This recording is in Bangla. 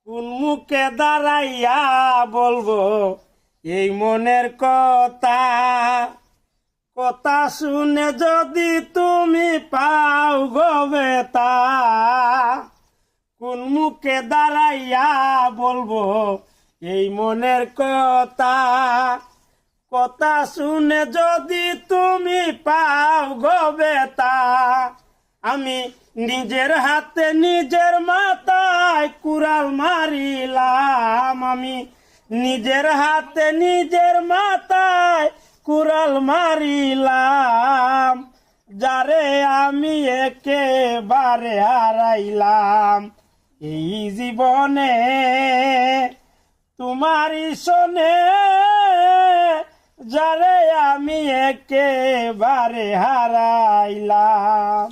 কোন মুখে দাঁড়াইয়া বলবো এই মনের কথা, কথা শুনে যদি তুমি পাও গো বেতা। কোন মুখে দাঁড়াইয়া বলবো এই মনের কথা, কথা শুনে যদি তুমি পাও গো বেতা। আমি নিজের হাতে নিজের মাথায় কুড়াল মারিলাম, আমি নিজের হাতে নিজের মাথায় কুড়াল মারিলাম। যারে আমি একেবারে হারাইলাম এই জীবনে, তোমারই শোনে যারে আমি একেবারে হারাইলাম।